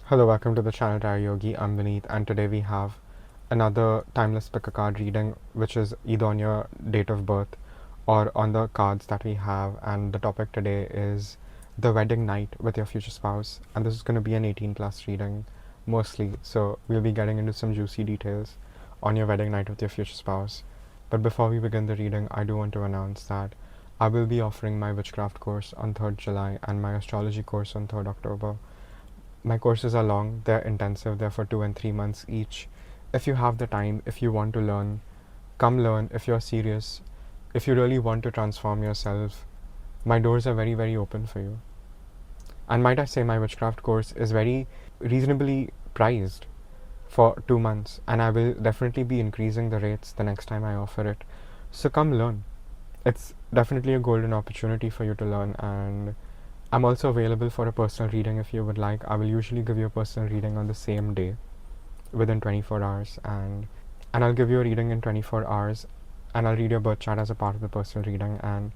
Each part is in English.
Hello, welcome to the channel Diary Yogi. I'm Vinit, and today we have another timeless pick a card reading, which is either on your date of birth or on the cards that we have. And the topic today is the wedding night with your future spouse. And this is going to be an 18 plus reading mostly. So we'll be getting into some juicy details on your wedding night with your future spouse. But before we begin the reading, I do want to announce that I will be offering my witchcraft course on 3rd July and my astrology course on 3rd October. My courses are long, they're intensive, they're for 2 and 3 months each. If you have the time, if you want to learn, come learn. If you're serious, if you really want to transform yourself, my doors are very, very open for you. And might I say, my witchcraft course is very reasonably priced for 2 months, and I will definitely be increasing the rates the next time I offer it. So come learn. It's definitely a golden opportunity for you to learn, and I'm also available for a personal reading if you would like. I will usually give you a personal reading on the same day within 24 hours, and I'll give you a reading in 24 hours, and I'll read your birth chart as a part of the personal reading. And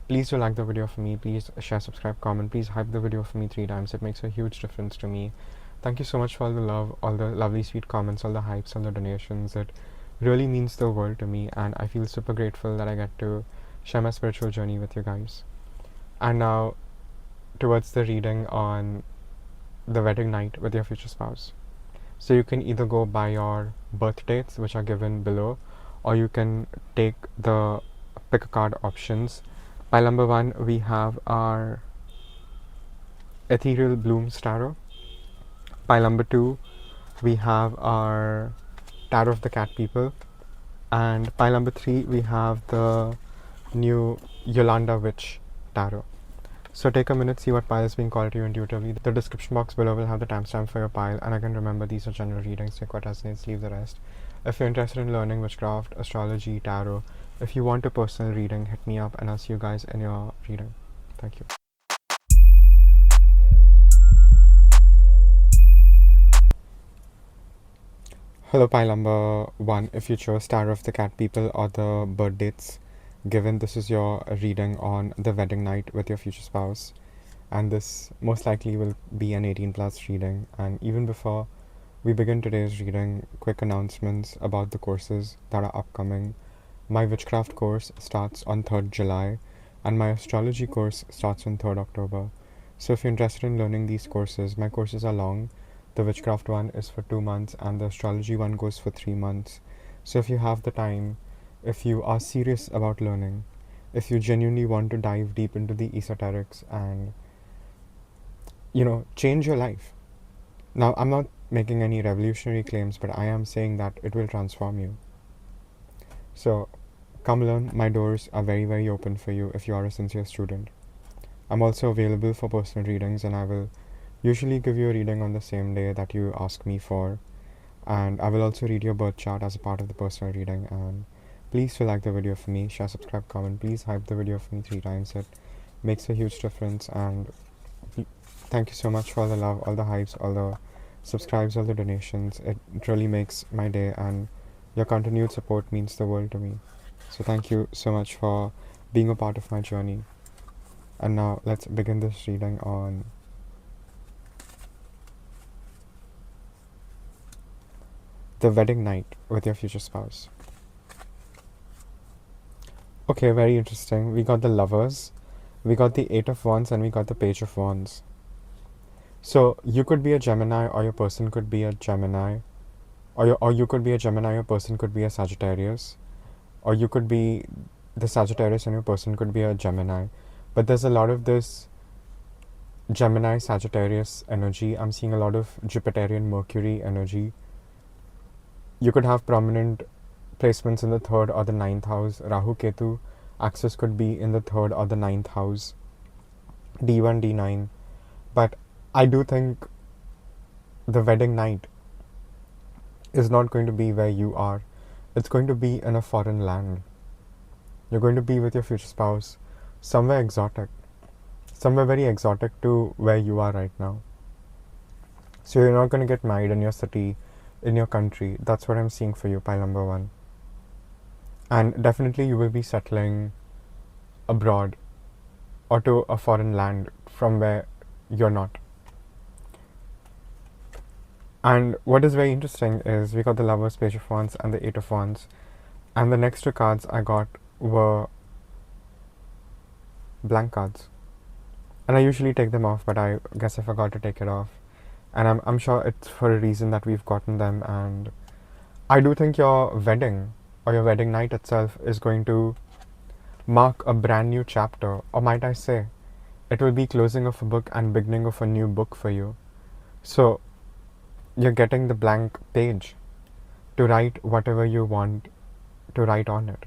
please do like the video for me, please share, subscribe, comment, please hype the video for me 3 times. It makes a huge difference to me. Thank you so much for all the love, all the lovely sweet comments, all the hypes, all the donations. It really means the world to me, and I feel super grateful that I get to share my spiritual journey with you guys. And now towards the reading on the wedding night with your future spouse. So you can either go by your birth dates, which are given below, or you can take the pick a card options. Pile number 1, we have our Ethereal Blooms Tarot. Pile number 2, we have our Tarot of the Cat People. And pile number 3, we have the new Yolanda Witch Tarot. So take a minute, see what pile is being called to you intuitively. The description box below will have the timestamp for your pile, and again remember, these are general readings, take what resonates, leave the rest. If you're interested in learning witchcraft, astrology, tarot, if you want a personal reading, hit me up and I'll see you guys in your reading. Thank you. Hello, pile number 1. If you chose Tarot of the Cat People or the birth dates given, this is your reading on the wedding night with your future spouse. And this most likely will be an 18 plus reading. And even before we begin today's reading, quick announcements about the courses that are upcoming. My witchcraft course starts on 3rd July and my astrology course starts on 3rd October. So if you're interested in learning these courses, my courses are long. The witchcraft one is for 2 months and the astrology one goes for 3 months. So if you have the time, if you are serious about learning, if you genuinely want to dive deep into the esoterics and change your life. Now, I'm not making any revolutionary claims, but I am saying that it will transform you. So, come learn. My doors are very, very open for you if you are a sincere student. I'm also available for personal readings, and I will usually give you a reading on the same day that you ask me for. And I will also read your birth chart as a part of the personal reading. And please do like the video for me, share, subscribe, comment. Please hype the video for me 3 times. It makes a huge difference. And thank you so much for all the love, all the hypes, all the subscribes, all the donations. It really makes my day, and your continued support means the world to me. So thank you so much for being a part of my journey. And now let's begin this reading on the wedding night with your future spouse. Okay, very interesting. We got the Lovers, we got the 8 of Wands, and we got the Page of Wands. So you could be a Gemini, or your person could be a Gemini, or you could be a Gemini, your person could be a Sagittarius, or you could be the Sagittarius and your person could be a Gemini. But there's a lot of this Gemini Sagittarius energy. I'm seeing a lot of Jupiterian Mercury energy. You could have prominent placements in the 3rd or the 9th house. Rahu Ketu axis could be in the 3rd or the 9th house. D1, D9. But I do think the wedding night is not going to be where you are. It's going to be in a foreign land. You're going to be with your future spouse somewhere exotic. Somewhere very exotic to where you are right now. So you're not going to get married in your city, in your country. That's what I'm seeing for you, pile number 1. And definitely you will be settling abroad or to a foreign land from where you're not. And what is very interesting is we got the Lovers, Page of Wands, and the Eight of Wands. And the next two cards I got were blank cards. And I usually take them off, but I guess I forgot to take it off. And I'm sure it's for a reason that we've gotten them. And I do think your wedding or your wedding night itself is going to mark a brand new chapter, or might I say, it will be closing of a book and beginning of a new book for you. So you're getting the blank page to write whatever you want to write on it.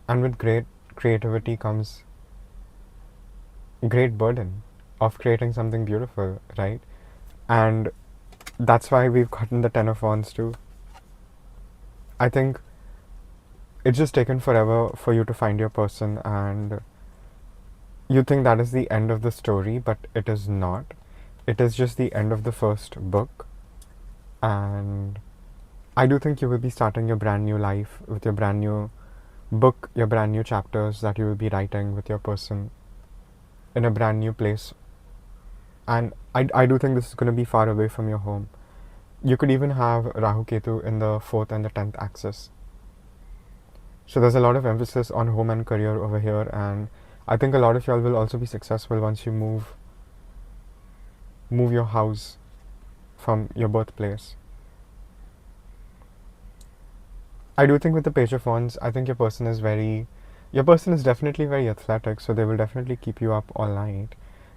And with great creativity comes great burden of creating something beautiful, right? And that's why we've gotten the Ten of Wands too. I think it's just taken forever for you to find your person, and you think that is the end of the story, but it is not. It is just the end of the first book. And I do think you will be starting your brand new life with your brand new book, your brand new chapters that you will be writing with your person in a brand new place. And I do think this is going to be far away from your home. You could even have Rahu Ketu in the 4th and the 10th axis. So there's a lot of emphasis on home and career over here, and I think a lot of y'all will also be successful once you move your house from your birthplace. I do think with the Page of Wands, I think your person is definitely very athletic, so they will definitely keep you up all night.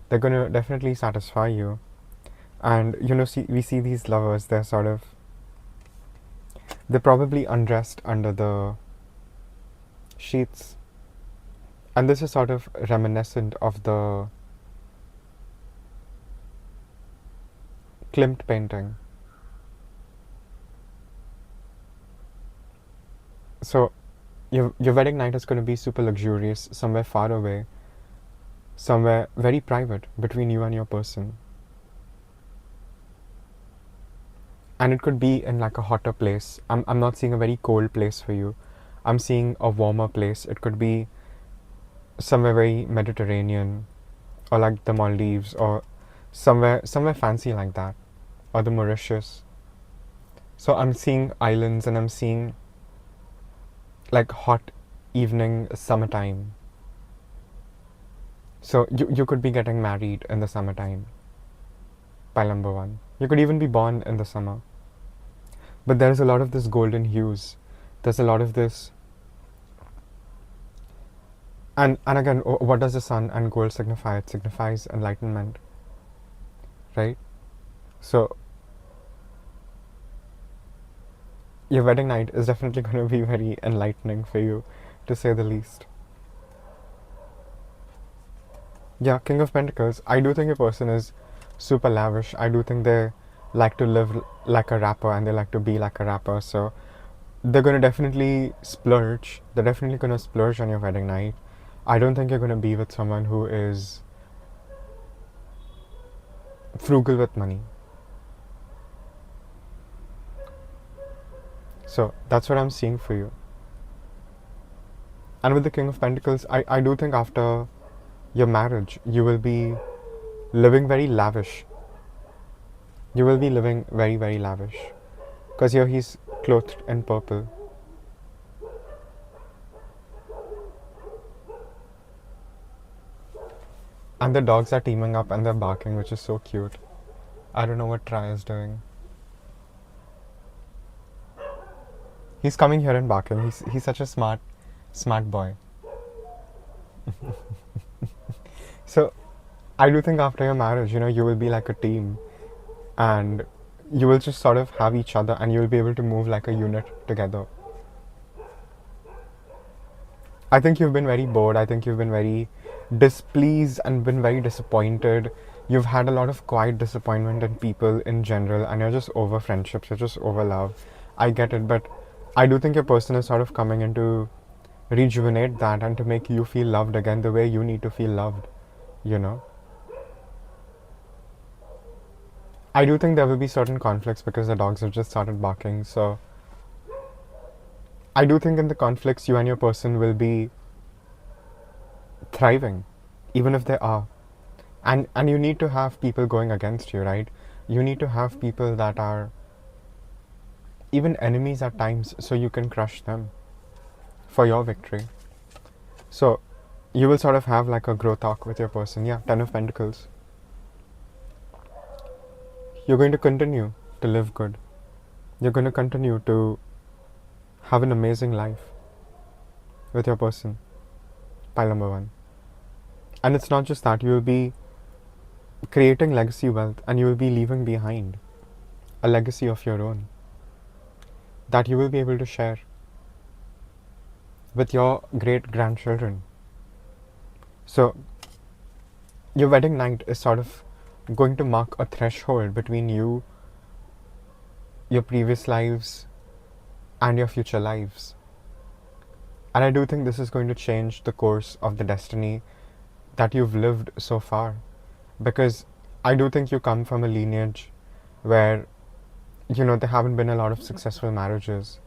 They're going to definitely satisfy you. And we see these lovers, they're probably undressed under the sheets. And this is sort of reminiscent of the Klimt painting. So your wedding night is going to be super luxurious, somewhere far away, somewhere very private between you and your person. And it could be in like a hotter place. I'm not seeing a very cold place for you. I'm seeing a warmer place. It could be somewhere very Mediterranean, or like the Maldives, or somewhere fancy like that, or the Mauritius. So I'm seeing islands, and I'm seeing like hot evening summertime. So you could be getting married in the summertime. Pile number 1. You could even be born in the summer. But there's a lot of this golden hues. There's a lot of this. And again, what does the sun and gold signify? It signifies enlightenment. Right? So your wedding night is definitely going to be very enlightening for you, to say the least. Yeah, King of Pentacles. I do think your person is super lavish. I do think they like to live like a rapper, and they like to be like a rapper. So they're going to definitely splurge. They're definitely going to splurge on your wedding night. I don't think you're going to be with someone who is frugal with money. So that's what I'm seeing for you. And with the King of Pentacles, I do think after your marriage, you will be living very lavish. You will be living very, very lavish. Because here he's clothed in purple. And the dogs are teaming up and they're barking, which is so cute. I don't know what Try is doing. He's coming here and barking. He's such a smart boy. So I do think after your marriage, you will be like a team, and you will just sort of have each other, and you will be able to move like a unit together. I think you've been very bored. I think you've been very displeased and been very disappointed. You've had a lot of quiet disappointment in people in general, and you're just over friendships, you're just over love. I get it, but I do think your person is sort of coming in to rejuvenate that and to make you feel loved again the way you need to feel loved, I do think there will be certain conflicts because the dogs have just started barking, so I do think in the conflicts you and your person will be thriving, even if they are. And you need to have people going against you, right? You need to have people that are even enemies at times so you can crush them for your victory. So you will sort of have like a growth arc with your person. Yeah, Ten of Pentacles. You're going to continue to live good. You're going to continue to have an amazing life with your person. Pile number one. And it's not just that, you will be creating legacy wealth and you will be leaving behind a legacy of your own that you will be able to share with your great grandchildren. So your wedding night is sort of going to mark a threshold between you, your previous lives, and your future lives. And I do think this is going to change the course of the destiny that you've lived so far. Because I do think you come from a lineage where, there haven't been a lot of successful marriages.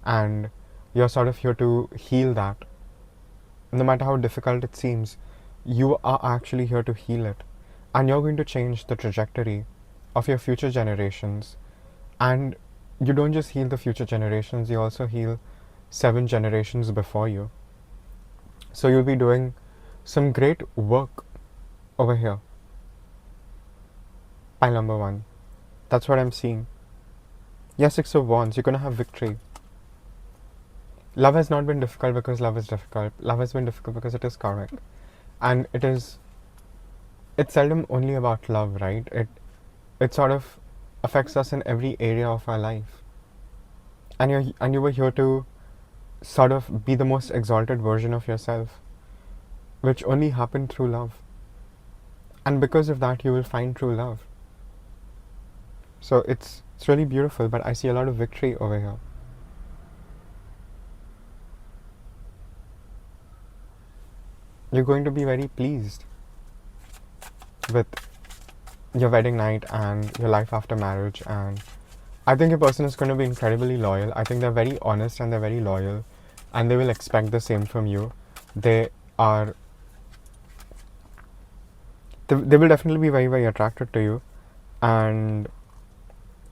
And you're sort of here to heal that. No matter how difficult it seems, you are actually here to heal it. And you're going to change the trajectory of your future generations. And you don't just heal the future generations, you also heal 7 generations before you. So you'll be doing some great work over here. Pile number 1. That's what I'm seeing. Yes, 6 of Wands, you're going to have victory. Love has not been difficult because love is difficult. Love has been difficult because it is karmic. And it's seldom only about love, right? It sort of affects us in every area of our life. And you were here to sort of be the most exalted version of yourself, which only happened through love. And because of that, you will find true love. So it's really beautiful, but I see a lot of victory over here. You're going to be very pleased with your wedding night and your life after marriage, and I think your person is going to be incredibly loyal. I think they're very honest and they're very loyal, and they will expect the same from you. They will definitely be very, very attracted to you, and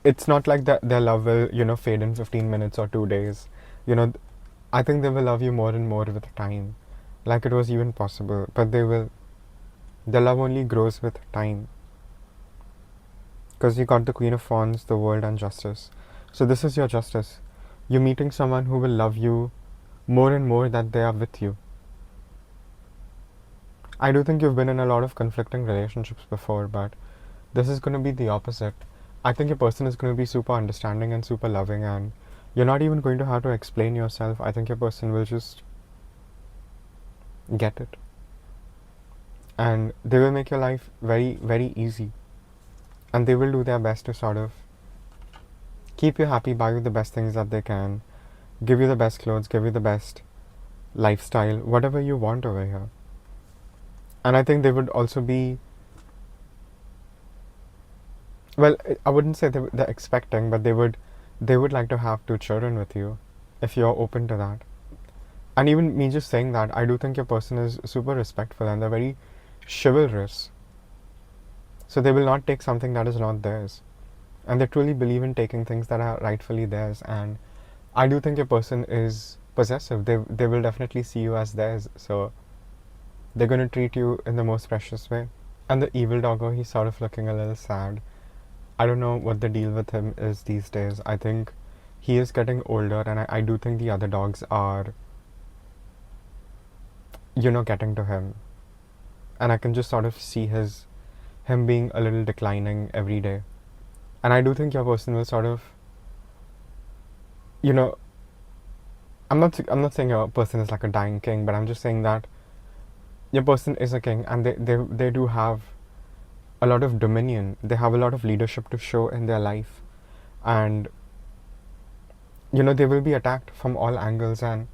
it's not like that their love will, fade in 15 minutes or 2 days. I think they will love you more and more with time, like it was even possible, but their love only grows with time. Because you got the Queen of Wands, the World, and Justice. So this is your justice. You're meeting someone who will love you more and more that they are with you. I do think you've been in a lot of conflicting relationships before, but this is going to be the opposite. I think your person is going to be super understanding and super loving, and you're not even going to have to explain yourself. I think your person will just get it. And they will make your life very, very easy. And they will do their best to sort of keep you happy, buy you the best things that they can, give you the best clothes, give you the best lifestyle, whatever you want over here. And I think they would also be, well, I wouldn't say they're expecting, but they would like to have 2 children with you, if you're open to that. And even me just saying that, I do think your person is super respectful and they're very chivalrous. So they will not take something that is not theirs. And they truly believe in taking things that are rightfully theirs. And I do think your person is possessive. They will definitely see you as theirs. So they're going to treat you in the most precious way. And the evil doggo, he's sort of looking a little sad. I don't know what the deal with him is these days. I think he is getting older, and I do think the other dogs are, getting to him. And I can just sort of see him being a little declining every day. And I do think your person will sort of, I'm not saying your person is like a dying king, but I'm just saying that your person is a king, and they do have a lot of dominion. They have a lot of leadership to show in their life. And, they will be attacked from all angles, and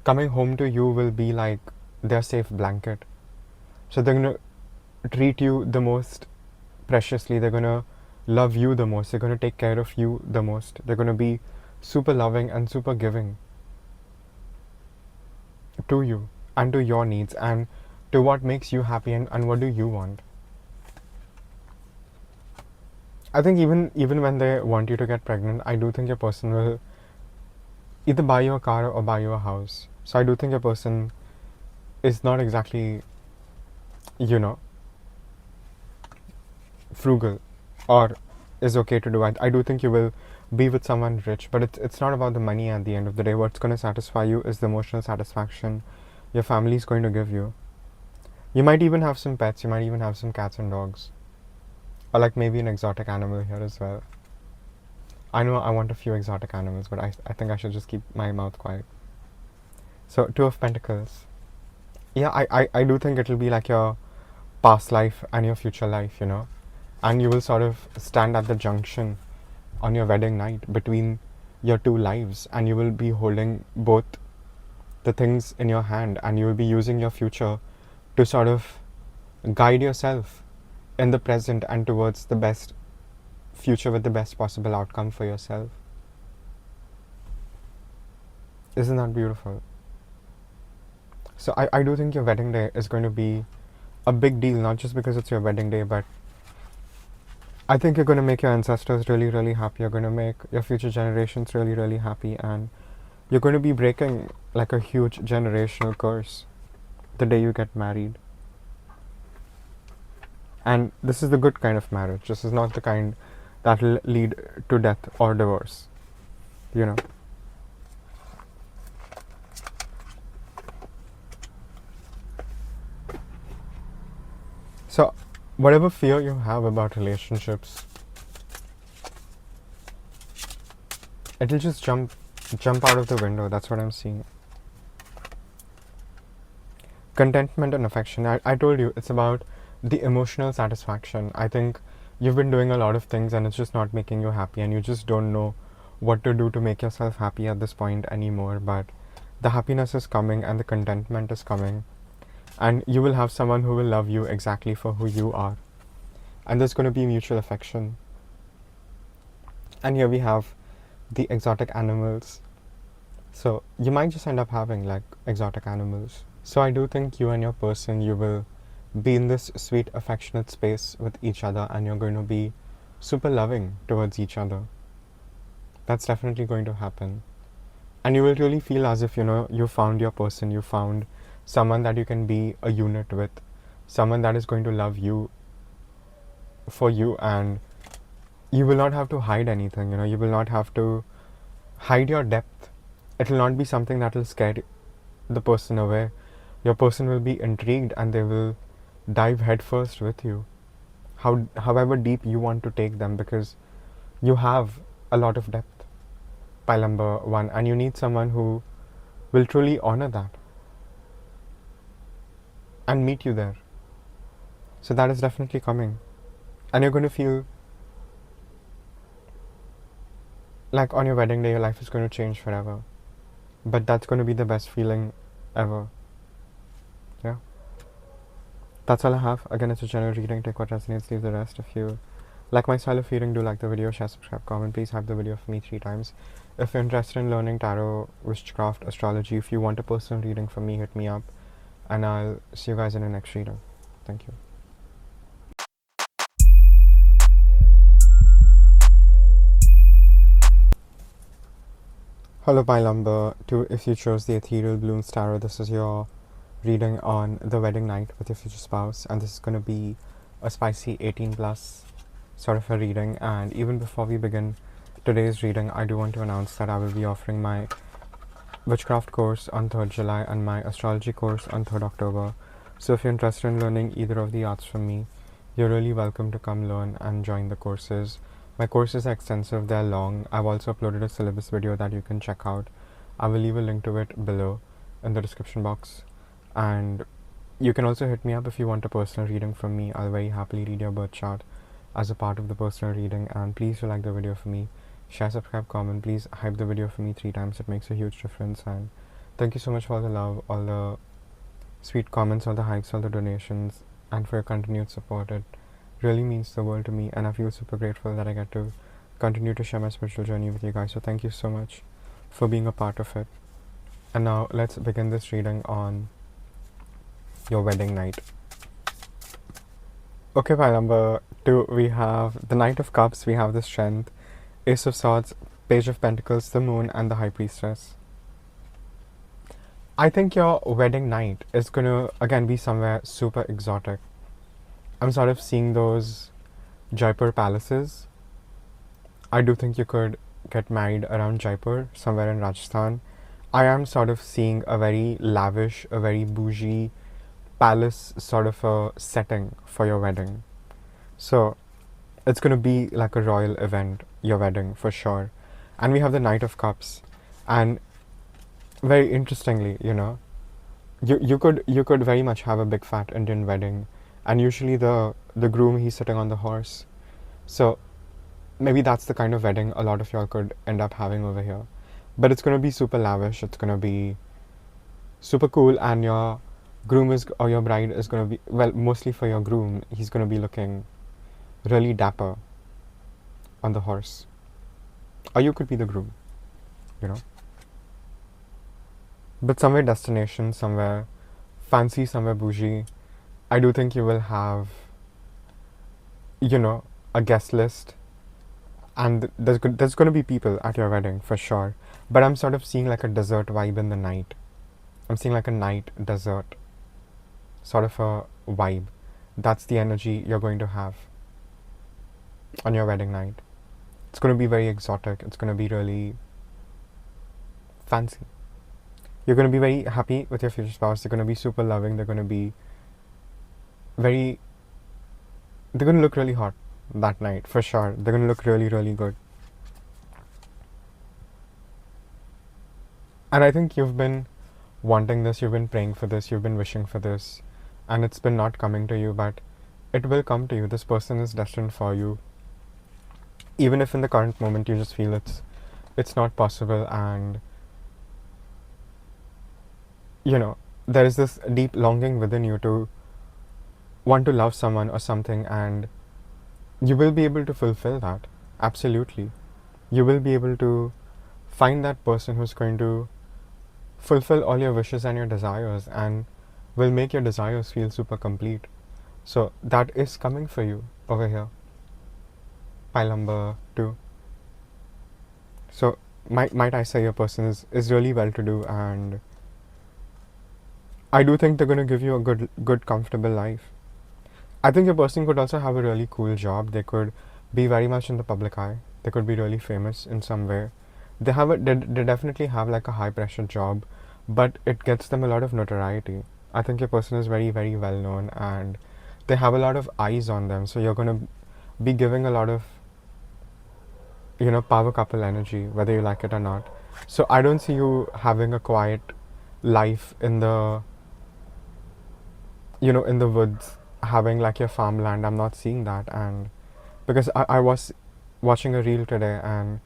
coming home to you will be like their safe blanket. So they're going to treat you the most preciously. They're going to love you the most. They're going to take care of you the most. They're going to be super loving and super giving to you and to your needs and to what makes you happy and what do you want. I think even when they want you to get pregnant, I do think your person will either buy you a car or buy you a house. So I do think your person is not exactly, you know, frugal or is okay to do. I do think you will be with someone rich, but it's not about the money at the end of the day. What's going to satisfy you is the emotional satisfaction your family is going to give you. You might even have some pets, you might even have some cats and dogs. Or like maybe an exotic animal here as well. I know I want a few exotic animals, but I think I should just keep my mouth quiet. So, Two of Pentacles. Yeah, I do think it'll be like your past life and your future life, you know. And you will sort of stand at the junction on your wedding night between your two lives, and you will be holding both the things in your hand, and you will be using your future to sort of guide yourself in the present and towards the best future with the best possible outcome for yourself. Isn't that beautiful? So I do think your wedding day is going to be a big deal, not just because it's your wedding day, but I think you're going to make your ancestors really, really happy. You're going to make your future generations really, really happy, and you're going to be breaking like a huge generational curse the day you get married. And this is the good kind of marriage. This is not the kind that will lead to death or divorce, you know. So, whatever fear you have about relationships, it'll just jump out of the window. That's what I'm seeing. Contentment and affection. I told you, it's about the emotional satisfaction. I think you've been doing a lot of things and it's just not making you happy, and you just don't know what to do to make yourself happy at this point anymore. But the happiness is coming and the contentment is coming, and you will have someone who will love you exactly for who you are, and there's going to be mutual affection. And here we have the exotic animals. So you might just end up having like exotic animals. So I do think you and your person, you will be in this sweet affectionate space with each other, and you're going to be super loving towards each other. That's definitely going to happen. And you will really feel as if, you know, you found your person, you found someone that you can be a unit with, someone that is going to love you for you, and you will not have to hide anything, you know, you will not have to hide your depth. It will not be something that will scare the person away. Your person will be intrigued and they will dive headfirst with you, however deep you want to take them, because you have a lot of depth, pile number one, and you need someone who will truly honor that and meet you there. So that is definitely coming, and you're going to feel like on your wedding day your life is going to change forever, but that's going to be the best feeling ever. Yeah, that's all I have. Again, it's a general reading. Take what resonates, leave the rest. If you like my style of reading, do like the video, share, subscribe, comment. Please hype the video for me 3 times. If you're interested in learning tarot, witchcraft, astrology, if you want a personal reading from me, hit me up, and I'll see you guys in the next reading. Thank you. Hello, pile number 2. If you chose the Ethereal Balloons Tarot, this is your reading on the wedding night with your future spouse, and this is going to be a spicy 18 plus sort of a reading. And even before we begin today's reading, I do want to announce that I will be offering my witchcraft course on 3rd July and my astrology course on 3rd October. So if you're interested in learning either of the arts from me, you're really welcome to come learn and join the courses. My courses are extensive, they're long. I've also uploaded a syllabus video that you can check out. I will leave a link to it below in the description box. And you can also hit me up if you want a personal reading from me. I'll very happily read your birth chart as a part of the personal reading. And please do like the video for me, share, subscribe, comment. Please hype the video for me 3 times. It makes a huge difference. And thank you so much for all the love, all the sweet comments, all the hypes, all the donations, and for your continued support. It really means the world to me, and I feel super grateful that I get to continue to share my spiritual journey with you guys. So thank you so much for being a part of it. And now let's begin this reading on your wedding night. Okay, pile number 2, we have the Knight of Cups, we have the Strength, Ace of Swords, Page of Pentacles, the Moon, and the High Priestess. I think your wedding night is gonna again be somewhere super exotic. I'm sort of seeing those Jaipur palaces. I do think you could get married around Jaipur, somewhere in Rajasthan. I am sort of seeing a very lavish, a very bougie palace sort of a setting for your wedding. So it's going to be like a royal event, your wedding, for sure. And we have the Knight of Cups. And very interestingly, you could very much have a big fat Indian wedding. And usually the groom, he's sitting on the horse. So maybe that's the kind of wedding a lot of y'all could end up having over here. But it's going to be super lavish. It's going to be super cool. And your groom is, or your bride is going to be, well, mostly for your groom, he's going to be looking really dapper on the horse. Or you could be the groom, you know. But somewhere destination, somewhere fancy, somewhere bougie. I do think you will have, a guest list. And there's going to be people at your wedding, for sure. But I'm sort of seeing like a desert vibe in the night. I'm seeing like a night desert sort of a vibe. That's the energy you're going to have on your wedding night. It's going to be very exotic. It's going to be really fancy. You're going to be very happy with your future spouse. They're going to be super loving. They're going to be they're going to look really hot that night, for sure. They're going to look really, really good. And I think you've been wanting this, you've been praying for this, you've been wishing for this, and it's been not coming to you, but it will come to you. This person is destined for you. Even if in the current moment you just feel it's not possible, and there is this deep longing within you to want to love someone or something, and you will be able to fulfill that. Absolutely. You will be able to find that person who's going to fulfill all your wishes and your desires and will make your desires feel super complete. So that is coming for you over here. Pile number 2. So might I say your person is really well to do, and I do think they're going to give you a good comfortable life. I think your person could also have a really cool job. They could be very much in the public eye. They could be really famous in some way. They definitely have like a high pressure job, but it gets them a lot of notoriety. I think your person is very, very well known, and they have a lot of eyes on them. So you're going to be giving a lot of, power couple energy, whether you like it or not. So I don't see you having a quiet life in the, in the woods, having like your farmland. I'm not seeing that. And because I was watching a reel today, and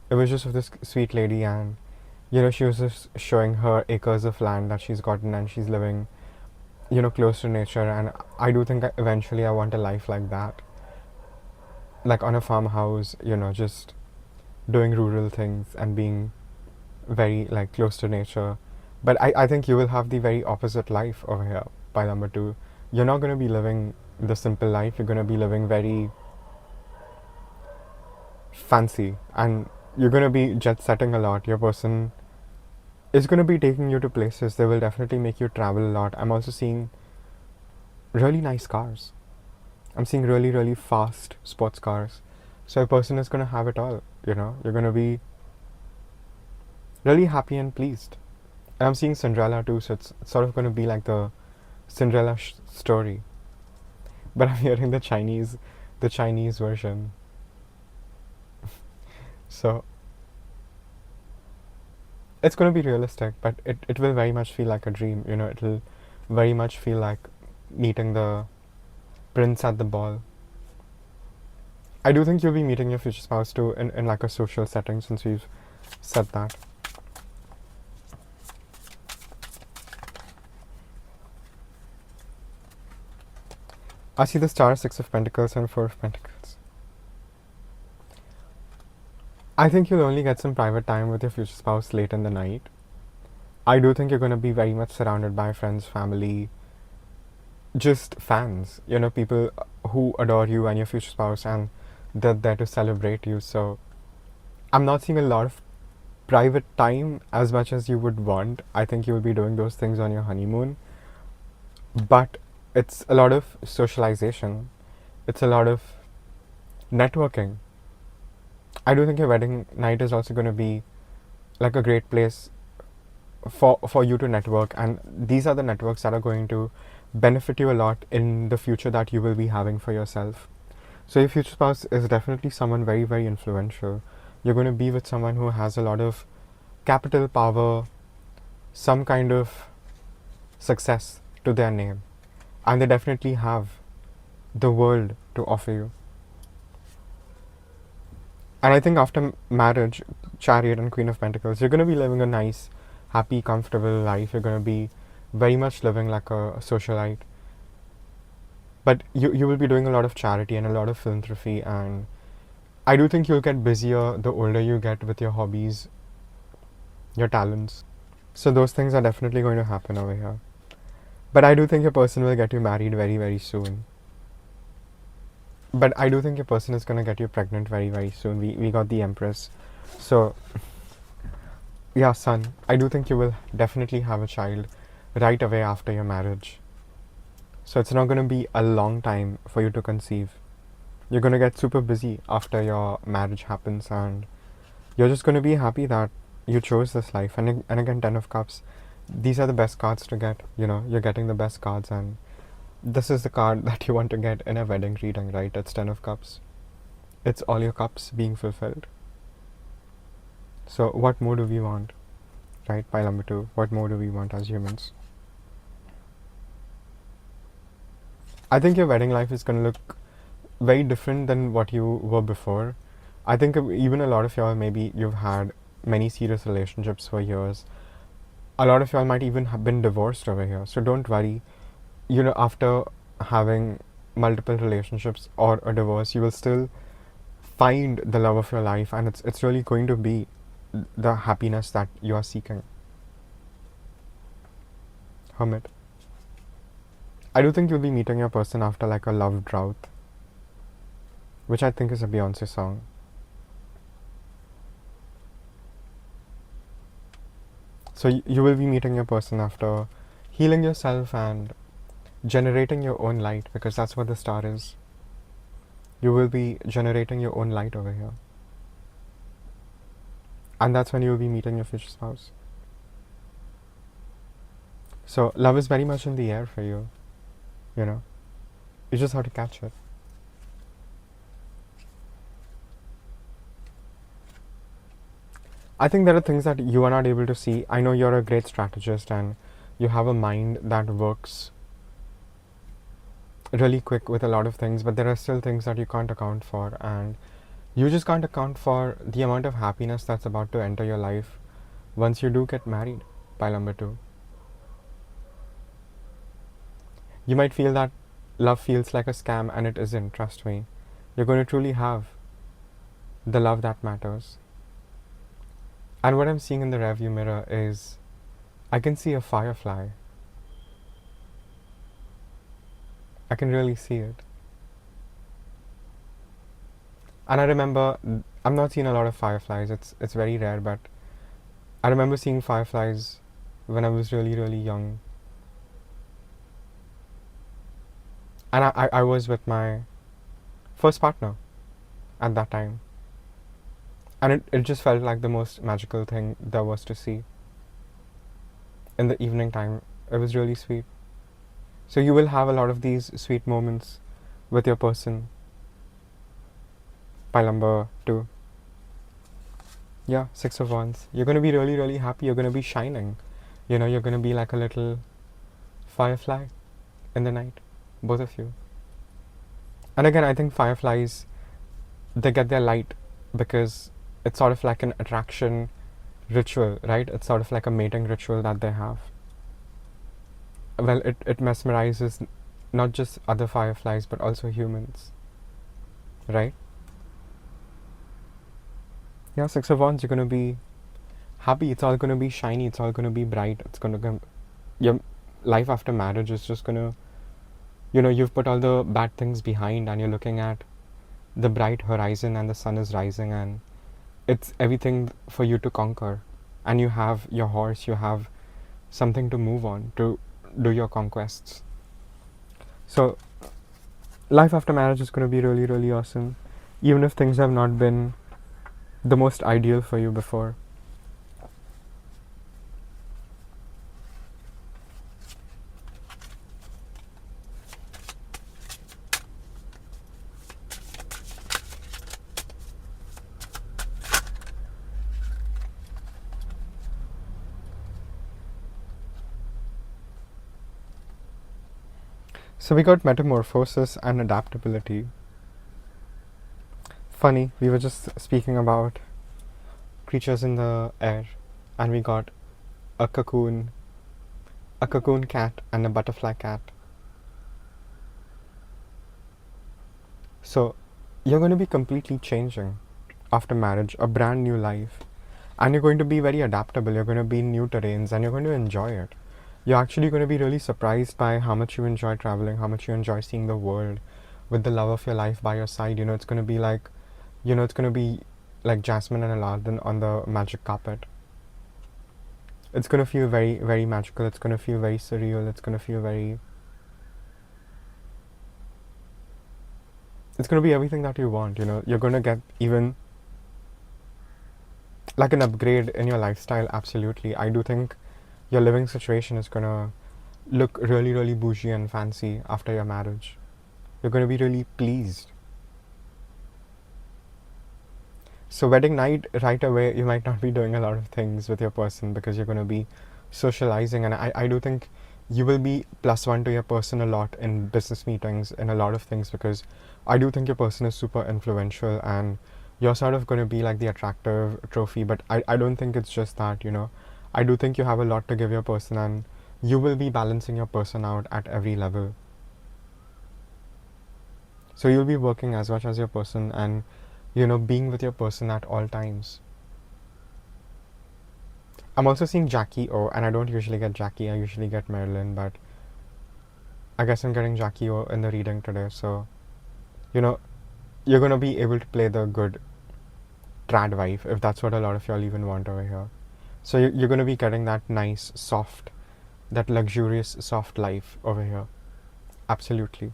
it was just of this sweet lady, and she was just showing her acres of land that she's gotten, and she's living close to nature. And I do think eventually I want a life like that, like on a farmhouse, just doing rural things and being very like close to nature. But I think you will have the very opposite life over here by number 2. You're not going to be living the simple life. You're going to be living very fancy, and you're going to be jet setting a lot. Your person is going to be taking you to places. They will definitely make you travel a lot. I'm also seeing really nice cars. I'm seeing really, really fast sports cars. So a person is going to have it all. You're going to be really happy and pleased. And I'm seeing Cinderella too, so it's sort of going to be like the Cinderella story, but I'm hearing the Chinese version. So it's going to be realistic, but it will very much feel like a dream. It'll very much feel like meeting the prince at the ball. I do think you'll be meeting your future spouse too in like a social setting, since we've said that. I see the Star, 6 of Pentacles, and 4 of Pentacles. I think you'll only get some private time with your future spouse late in the night. I do think you're going to be very much surrounded by friends, family, just fans, people who adore you and your future spouse, and they're there to celebrate you. So I'm not seeing a lot of private time as much as you would want. I think you will be doing those things on your honeymoon, but it's a lot of socialization. It's a lot of networking. I do think your wedding night is also going to be like a great place for you to network, and these are the networks that are going to benefit you a lot in the future that you will be having for yourself. So your future spouse is definitely someone very, very influential. You're going to be with someone who has a lot of capital power, some kind of success to their name, and they definitely have the world to offer you. And I think after marriage, Chariot and Queen of Pentacles, you're going to be living a nice, happy, comfortable life. You're going to be very much living like a socialite. But you will be doing a lot of charity and a lot of philanthropy, and I do think you'll get busier the older you get with your hobbies, your talents. So those things are definitely going to happen over here. But I do think your person will get you married very, very soon. But I do think your person is going to get you pregnant very, very soon. We got the Empress. So, yeah, son, I do think you will definitely have a child right away after your marriage. So it's not going to be a long time for you to conceive. You're going to get super busy after your marriage happens, and you're just going to be happy that you chose this life. And again, 10 of Cups, these are the best cards to get. You're getting the best cards, and this is the card that you want to get in a wedding reading, right? It's 10 of Cups. It's all your cups being fulfilled. So what more do we want, right? Pile number 2, what more do we want as humans? I think your wedding life is going to look very different than what you were before. I think even a lot of y'all, maybe you've had many serious relationships for years. A lot of y'all might even have been divorced over here. So don't worry. After having multiple relationships or a divorce, you will still find the love of your life, and it's really going to be the happiness that you are seeking. Hermit. I do think you'll be meeting your person after like a love drought, which I think is a Beyonce song. So you will be meeting your person after healing yourself and generating your own light, because that's what the star is. You will be generating your own light over here. And that's when you will be meeting your future spouse. So love is very much in the air for you. You just have to catch it. I think there are things that you are not able to see. I know you're a great strategist and you have a mind that works really quick with a lot of things, but there are still things that you can't account for, and you just can't account for the amount of happiness that's about to enter your life once you do get married. Pile number 2. You might feel that love feels like a scam, and it isn't, trust me. You're going to truly have the love that matters. And what I'm seeing in the rearview mirror is, I can see a firefly. I can really see it. And I remember, I'm not seeing a lot of fireflies, it's very rare, but I remember seeing fireflies when I was really, really young. And I was with my first partner at that time. And it just felt like the most magical thing there was to see. In the evening time, it was really sweet. So you will have a lot of these sweet moments with your person. Pile number 2. Yeah, 6 of Wands. You're going to be really, really happy. You're going to be shining. You're going to be like a little firefly in the night. Both of you. And again, I think fireflies, they get their light because it's sort of like an attraction ritual, right? It's sort of like a mating ritual that they have. Well, it mesmerizes not just other fireflies, but also humans, right? Yeah, 6 of Wands, you're going to be happy. It's all going to be shiny. It's all going to be bright. It's going to come. Your life after marriage is just going to, you've put all the bad things behind and you're looking at the bright horizon and the sun is rising and it's everything for you to conquer. And you have your horse, you have something to move on, to do your conquests. So, life after marriage is going to be really, really awesome, even if things have not been the most ideal for you before. So we got metamorphosis and adaptability. Funny, we were just speaking about creatures in the air, and we got a cocoon cat and a butterfly cat. So you're going to be completely changing after marriage, a brand new life, and you're going to be very adaptable. You're going to be in new terrains and you're going to enjoy it. You're actually going to be really surprised by how much you enjoy traveling, how much you enjoy seeing the world with the love of your life by your side. It's going to be like, it's going to be like Jasmine and Aladdin on the magic carpet. It's going to feel very, very magical. It's going to feel very surreal. It's going to feel very... It's going to be everything that you want, You're going to get even like an upgrade in your lifestyle, absolutely. I do think your living situation is going to look really, really bougie and fancy after your marriage. You're going to be really pleased. So wedding night, right away, you might not be doing a lot of things with your person because you're going to be socializing. And I do think you will be +1 to your person a lot in business meetings, in a lot of things, because I do think your person is super influential and you're sort of going to be like the attractive trophy. But I don't think it's just that, I do think you have a lot to give your person and you will be balancing your person out at every level. So you'll be working as much as your person and, being with your person at all times. I'm also seeing Jackie O, and I don't usually get Jackie, I usually get Marilyn, but I guess I'm getting Jackie O in the reading today, so, you're going to be able to play the good trad wife, if that's what a lot of y'all even want over here. So you're going to be getting that nice, soft, that luxurious, soft life over here. Absolutely.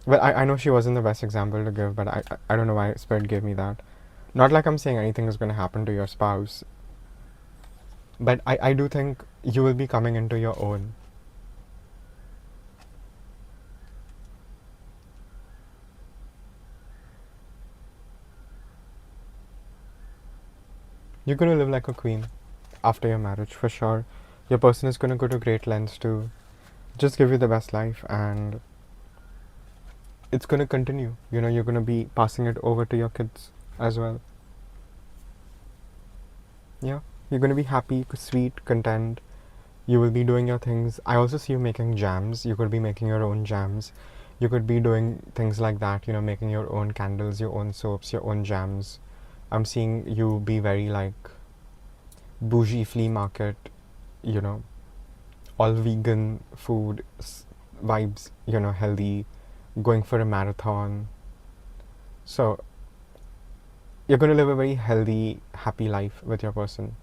Well, I know she wasn't the best example to give, but I don't know why Spirit gave me that. Not like I'm saying anything is going to happen to your spouse, but I do think you will be coming into your own. You're going to live like a queen after your marriage, for sure. Your person is going to go to great lengths to just give you the best life, and it's going to continue. You're going to be passing it over to your kids as well. Yeah, you're going to be happy, sweet, content. You will be doing your things. I also see you making jams. You could be making your own jams. You could be doing things like that, making your own candles, your own soaps, your own jams. I'm seeing you be very like bougie flea market, all vegan food vibes, healthy, going for a marathon. So you're going to live a very healthy, happy life with your person.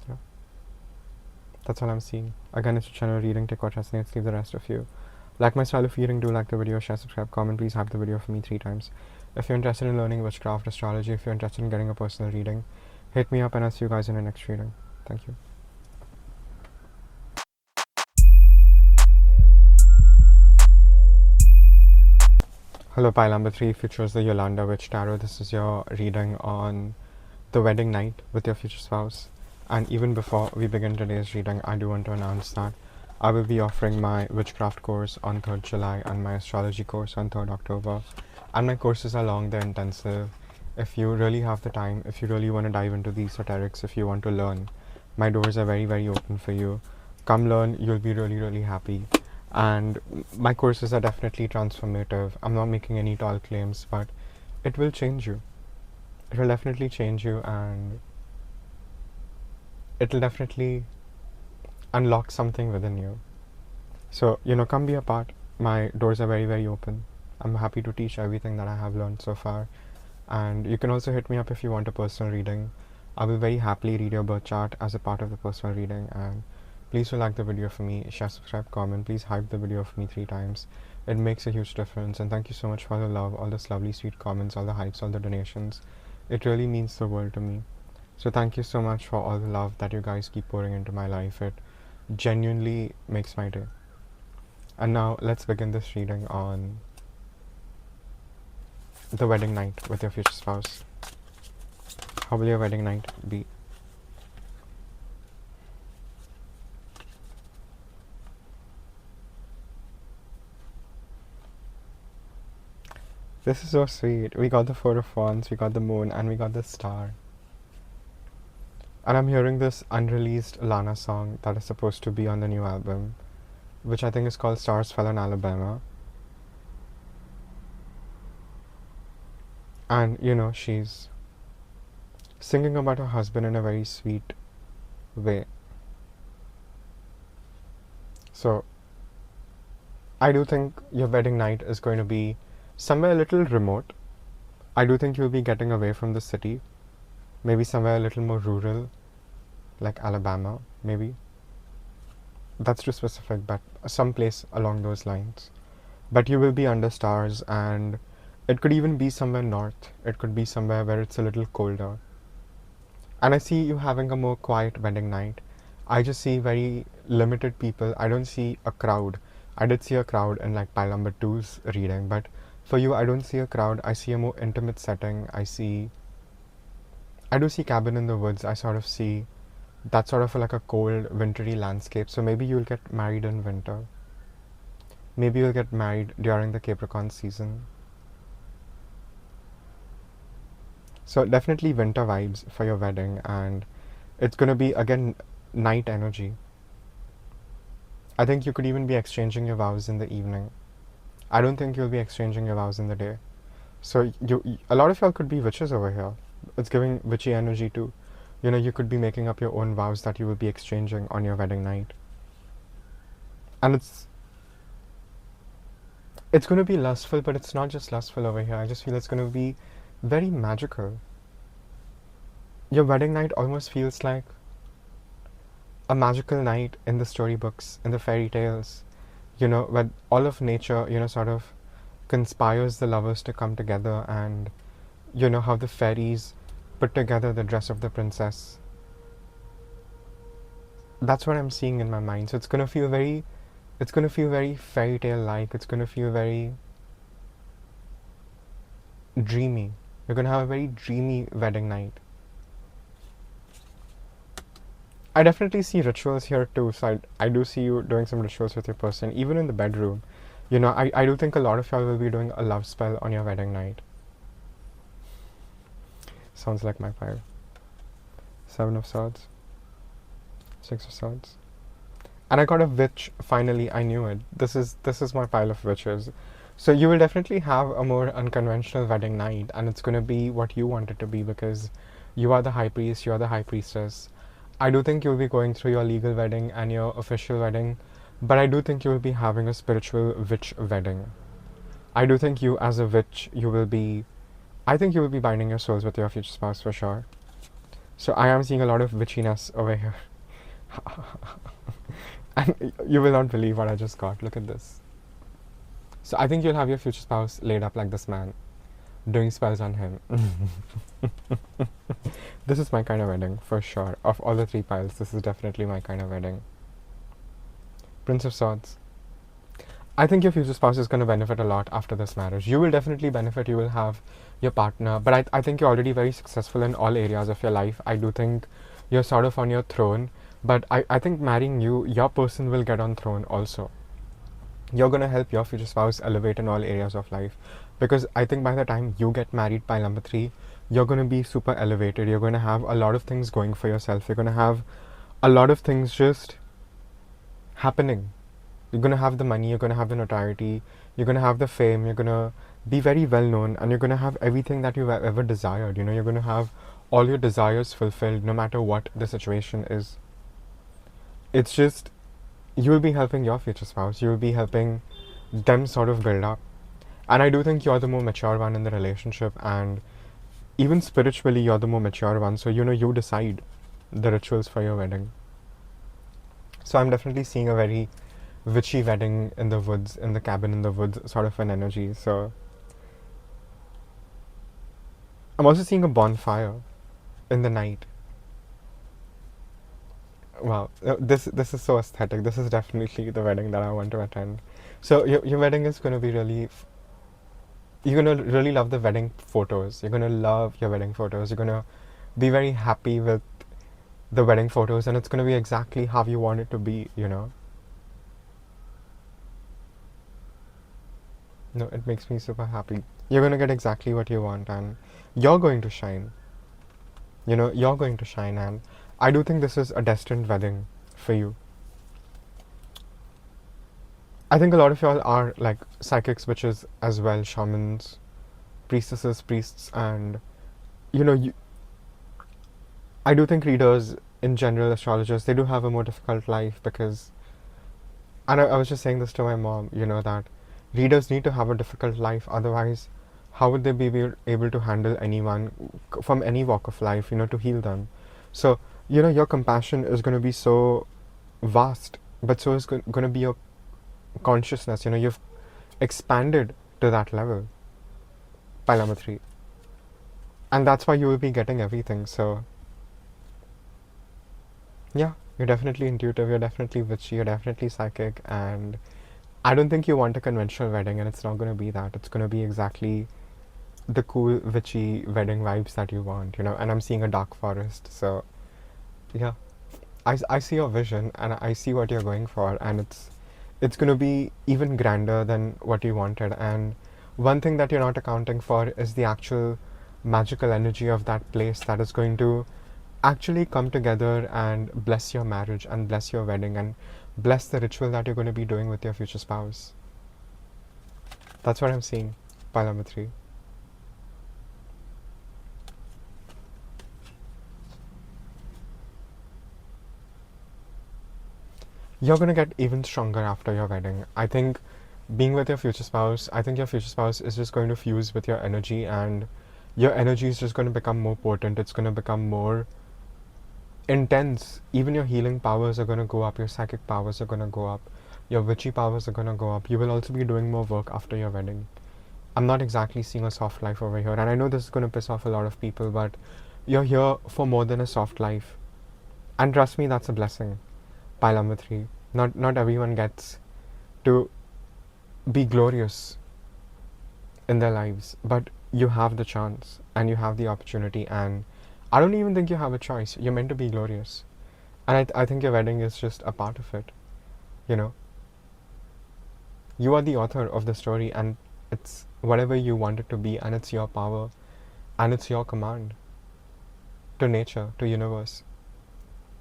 Yeah. That's all I'm seeing. Again, it's a channel reading. Take what resonates, leave the rest of you. Like my style of reading, do like the video, share, subscribe, comment. Please hype the video for me 3 times. If you're interested in learning witchcraft, astrology, if you're interested in getting a personal reading, hit me up and I'll see you guys in the next reading. Thank you. Hello, pile number 3. If you chose the Yolanda Witch Tarot, this is your reading on the wedding night with your future spouse. And even before we begin today's reading, I do want to announce that I will be offering my witchcraft course on 3rd July and my astrology course on 3rd October. And my courses are long, they're intensive. If you really have the time, if you really want to dive into the esoterics, if you want to learn, my doors are very, very open for you. Come learn, you'll be really, really happy. And my courses are definitely transformative. I'm not making any tall claims, but it will change you. It will definitely change you, and it will definitely unlock something within you. So, come be a part. My doors are very, very open. I'm happy to teach everything that I have learned so far. And you can also hit me up if you want a personal reading. I will very happily read your birth chart as a part of the personal reading. And please do like the video for me, share, subscribe, comment. Please hype the video for me 3 times. It makes a huge difference. And thank you so much for the love, all this lovely sweet comments, all the hypes, all the donations. It really means the world to me. So thank you so much for all the love that you guys keep pouring into my life. It genuinely makes my day. And now let's begin this reading on the wedding night with your future spouse. How will your wedding night be? This is so sweet. We got the Four of Wands, we got the moon, and we got the star. And I'm hearing this unreleased Lana song that is supposed to be on the new album, which I think is called Stars Fell in Alabama. And, she's singing about her husband in a very sweet way. So, I do think your wedding night is going to be somewhere a little remote. I do think you'll be getting away from the city. Maybe somewhere a little more rural, like Alabama, maybe. That's too specific, but someplace along those lines. But you will be under stars, and it could even be somewhere north. It could be somewhere where it's a little colder. And I see you having a more quiet wedding night. I just see very limited people. I don't see a crowd. I did see a crowd in like pile number 2's reading, but for you, I don't see a crowd. I see a more intimate setting. I do see cabin in the woods. I sort of see that sort of like a cold, wintry landscape. So maybe you'll get married in winter. Maybe you'll get married during the Capricorn season. So definitely winter vibes for your wedding, and it's gonna be again night energy. I think you could even be exchanging your vows in the evening. I don't think you'll be exchanging your vows in the day. So a lot of y'all could be witches over here. It's giving witchy energy too. You could be making up your own vows that you will be exchanging on your wedding night. And it's going to be lustful, but it's not just lustful over here. I just feel it's going to be very magical. Your wedding night almost feels like a magical night in the storybooks, in the fairy tales, where all of nature, sort of conspires the lovers to come together, and how the fairies put together the dress of the princess. That's what I'm seeing in my mind. So it's gonna feel very fairy tale like. It's gonna feel very dreamy. You're gonna have a very dreamy wedding night. I definitely see rituals here too. So I do see you doing some rituals with your person, even in the bedroom. I do think a lot of y'all will be doing a love spell on your wedding night. Sounds like my pile. 7 of Swords. 6 of Swords. And I got a witch, finally. I knew it. This is my pile of witches. So you will definitely have a more unconventional wedding night, and it's going to be what you want it to be, because you are the high priest, you are the high priestess. I do think you'll be going through your legal wedding and your official wedding, but I do think you will be having a spiritual witch wedding. I do think you as a witch, I think you will be binding your souls with your future spouse for sure. So I am seeing a lot of witchiness over here. And you will not believe what I just got. Look at this. So I think you'll have your future spouse laid up like this man, doing spells on him. This is my kind of wedding, for sure. Of all the 3 piles, this is definitely my kind of wedding. Prince of Swords. I think your future spouse is going to benefit a lot after this marriage. You will definitely benefit. You will have your partner. But I think you're already very successful in all areas of your life. I do think you're sort of on your throne. But I think marrying you, your person will get on throne also. You're going to help your future spouse elevate in all areas of life. Because I think by the time you get married, pile number 3, you're going to be super elevated. You're going to have a lot of things going for yourself. You're going to have a lot of things just happening. You're going to have the money, you're going to have the notoriety, you're going to have the fame, you're going to be very well known, and you're going to have everything that you've ever desired. You're going to have all your desires fulfilled no matter what the situation is. It's just, you will be helping your future spouse, you will be helping them sort of build up. And I do think you're the more mature one in the relationship, and even spiritually, you're the more mature one. So, you decide the rituals for your wedding. So, I'm definitely seeing a very witchy wedding in the woods, in the cabin in the woods sort of an energy. So, I'm also seeing a bonfire in the night. Wow, this is so aesthetic. This is definitely the wedding that I want to attend. So your wedding is going to be really you're going to really love the wedding photos. You're going to love your wedding photos. You're going to be very happy with the wedding photos, and it's going to be exactly how you want it to be. No, it makes me super happy. You're going to get exactly what you want, and you're going to shine. You're going to shine, and I do think this is a destined wedding for you. I think a lot of y'all are like psychics, witches as well, shamans, priestesses, priests, and you know, you, I do think readers in general, astrologers, they do have a more difficult life because, and I was just saying this to my mom, that readers need to have a difficult life, otherwise, how would they be able to handle anyone from any walk of life, to heal them? So, your compassion is going to be so vast, but so is going to be your consciousness. You've expanded to that level by number 3, and that's why you will be getting everything. So yeah, you're definitely intuitive, you're definitely witchy, you're definitely psychic, and I don't think you want a conventional wedding, and it's not going to be that. It's going to be exactly the cool witchy wedding vibes that you want, and I'm seeing a dark forest. So yeah, I see your vision, and I see what you're going for, and it's going to be even grander than what you wanted. And one thing that you're not accounting for is the actual magical energy of that place that is going to actually come together and bless your marriage and bless your wedding and bless the ritual that you're going to be doing with your future spouse. That's what I'm seeing, pile number 3. You're going to get even stronger after your wedding. I think being with your future spouse, I think your future spouse is just going to fuse with your energy, and your energy is just going to become more potent. It's going to become more intense. Even your healing powers are going to go up, your psychic powers are going to go up, your witchy powers are going to go up. You will also be doing more work after your wedding. I'm not exactly seeing a soft life over here, and I know this is going to piss off a lot of people, but you're here for more than a soft life. And trust me, that's a blessing. Pile number 3. Not everyone gets to be glorious in their lives, but you have the chance and you have the opportunity, and I don't even think you have a choice. You're meant to be glorious, and I think your wedding is just a part of it. You are the author of the story, and it's whatever you want it to be, and it's your power, and it's your command to nature, to universe.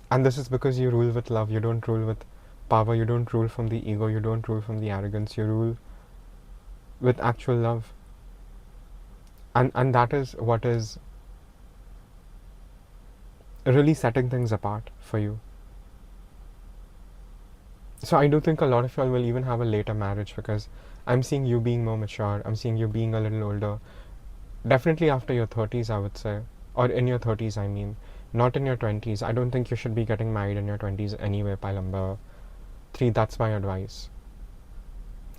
And this is because you rule with love. You don't rule with power. You don't rule from the ego. You don't rule from the arrogance. You rule with actual love. And that is what is really setting things apart for you. So I do think a lot of y'all will even have a later marriage, because I'm seeing you being more mature. I'm seeing you being a little older. Definitely after your 30s, I would say. Or in your 30s, I mean. Not in your 20s. I don't think you should be getting married in your 20s anyway, pile number 3. That's my advice.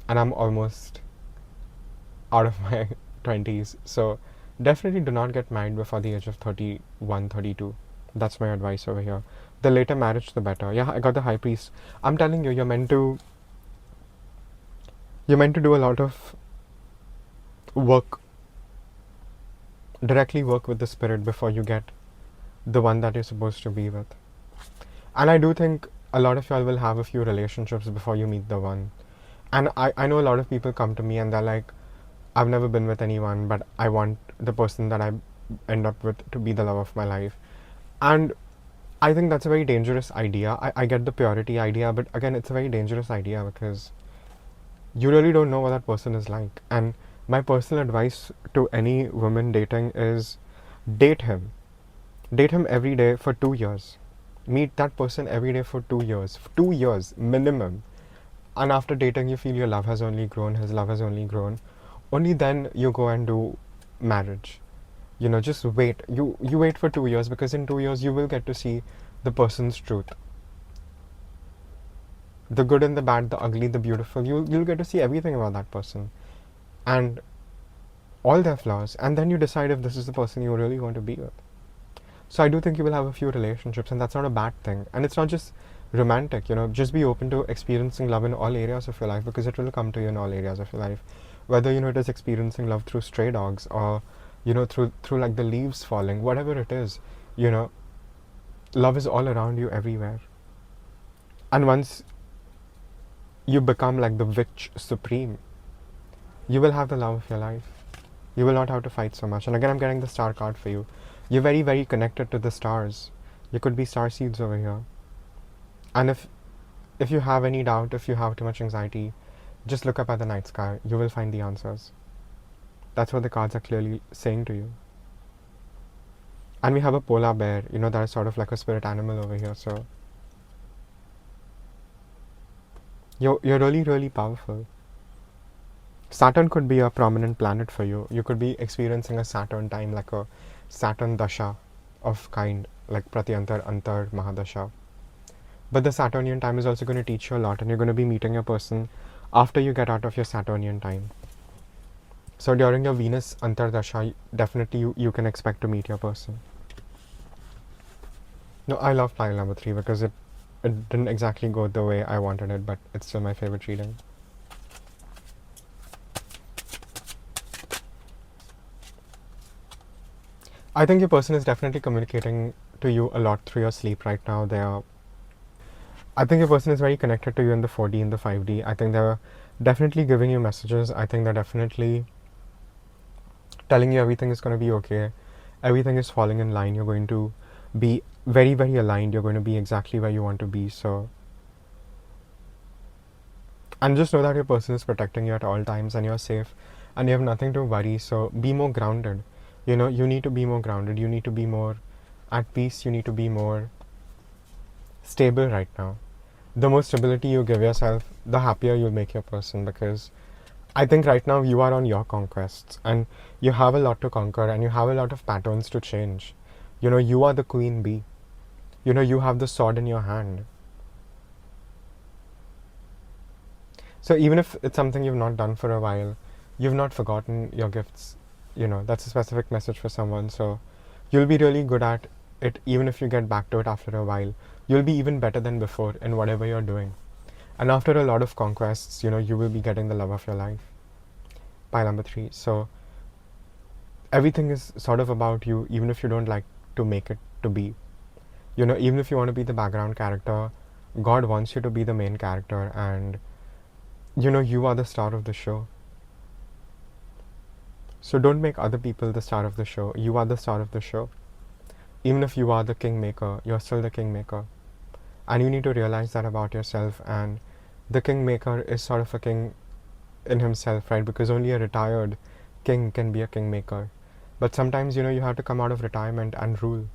And I'm almost out of my 20s. So definitely do not get married before the age of 31, 32. That's my advice over here. The later marriage, the better. Yeah, I got the High Priest. I'm telling you, you're meant to do a lot of work, directly work with the spirit before you get the one that you're supposed to be with. And I do think a lot of y'all will have a few relationships before you meet the one. And I know a lot of people come to me and they're like, I've never been with anyone, but I want the person that I end up with to be the love of my life. And I think that's a very dangerous idea. I get the purity idea, but again, it's a very dangerous idea because you really don't know what that person is like. And my personal advice to any woman dating is date him. Date him every day for 2 years. Meet that person every day for 2 years, 2 years minimum. And after dating, you feel your love has only grown, his love has only grown. Only then you go and do marriage. Just wait. You wait for 2 years, because in 2 years you will get to see the person's truth. The good and the bad, the ugly, the beautiful. You'll get to see everything about that person. And all their flaws. And then you decide if this is the person you really want to be with. So I do think you will have a few relationships, and that's not a bad thing. And it's not just romantic, just be open to experiencing love in all areas of your life, because it will come to you in all areas of your life. Whether, it is experiencing love through stray dogs, or, through like the leaves falling, whatever it is, love is all around you everywhere. And once you become like the witch supreme, you will have the love of your life. You will not have to fight so much. And again, I'm getting the star card for you. You're very, very connected to the stars. You could be star seeds over here. And if you have any doubt, if you have too much anxiety, just look up at the night sky. You will find the answers. That's what the cards are clearly saying to you. And we have a polar bear, that is sort of like a spirit animal over here. So you're really, really powerful. Saturn could be a prominent planet for you. You could be experiencing a Saturn time, like a Saturn dasha of kind, like Pratyantar, Antar, Mahadasha. But the Saturnian time is also going to teach you a lot, and you're going to be meeting a person after you get out of your Saturnian time. So during your Venus Antar dasha, definitely you can expect to meet your person. No, I love pile number 3 because it didn't exactly go the way I wanted it, but it's still my favorite reading. I think your person is definitely communicating to you a lot through your sleep right now. I think your person is very connected to you in the 4D, in the 5D. I think they're definitely giving you messages. I think they're definitely telling you everything is going to be okay. Everything is falling in line. You're going to be very, very aligned. You're going to be exactly where you want to be. So, and just know that your person is protecting you at all times, and you're safe, and you have nothing to worry. So be more grounded. You need to be more grounded. You need to be more at peace. You need to be more stable right now. The more stability you give yourself, the happier you'll make your person, because I think right now you are on your conquests, and you have a lot to conquer, and you have a lot of patterns to change. You are the queen bee. You have the sword in your hand. So even if it's something you've not done for a while, you've not forgotten your gifts. That's a specific message for someone. So you'll be really good at it, even if you get back to it after a while. You'll be even better than before in whatever you're doing. And after a lot of conquests, you will be getting the love of your life. Pile number 3. So everything is sort of about you, even if you don't like to make it to be. Even if you want to be the background character, God wants you to be the main character, and you are the star of the show. So don't make other people the star of the show. You are the star of the show. Even if you are the kingmaker, you're still the kingmaker. And you need to realize that about yourself. And the kingmaker is sort of a king in himself, right? Because only a retired king can be a kingmaker. But sometimes, you have to come out of retirement and rule.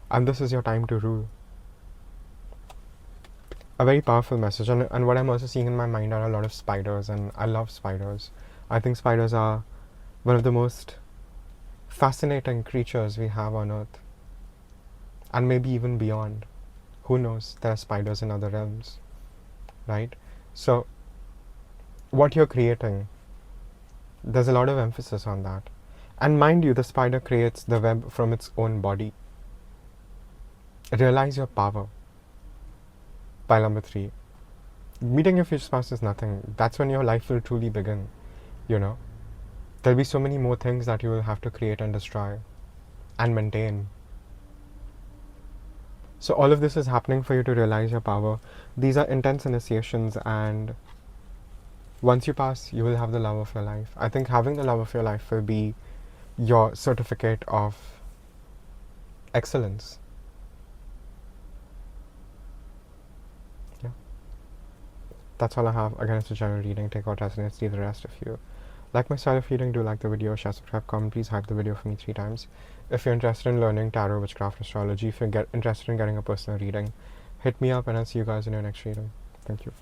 And this is your time to rule. A very powerful message. And what I'm also seeing in my mind are a lot of spiders. And I love spiders. I think spiders are one of the most fascinating creatures we have on Earth. And maybe even beyond. Who knows? There are spiders in other realms. Right? So, what you're creating, there's a lot of emphasis on that. And mind you, the spider creates the web from its own body. Realize your power. Pile number 3. Meeting your future spouse is nothing. That's when your life will truly begin. There'll be so many more things that you will have to create and destroy and maintain. So all of this is happening for you to realize your power. These are intense initiations, and once you pass, you will have the love of your life. I think having the love of your life will be your certificate of excellence. Yeah. That's all I have. Again, it's a general reading. Take what resonates, leave the rest of you. Like my style of reading, do like the video, share, subscribe, comment. Please hype the video for me 3 times. If you're interested in learning tarot, witchcraft, astrology, if you're interested in getting a personal reading, hit me up, and I'll see you guys in your next reading. Thank you.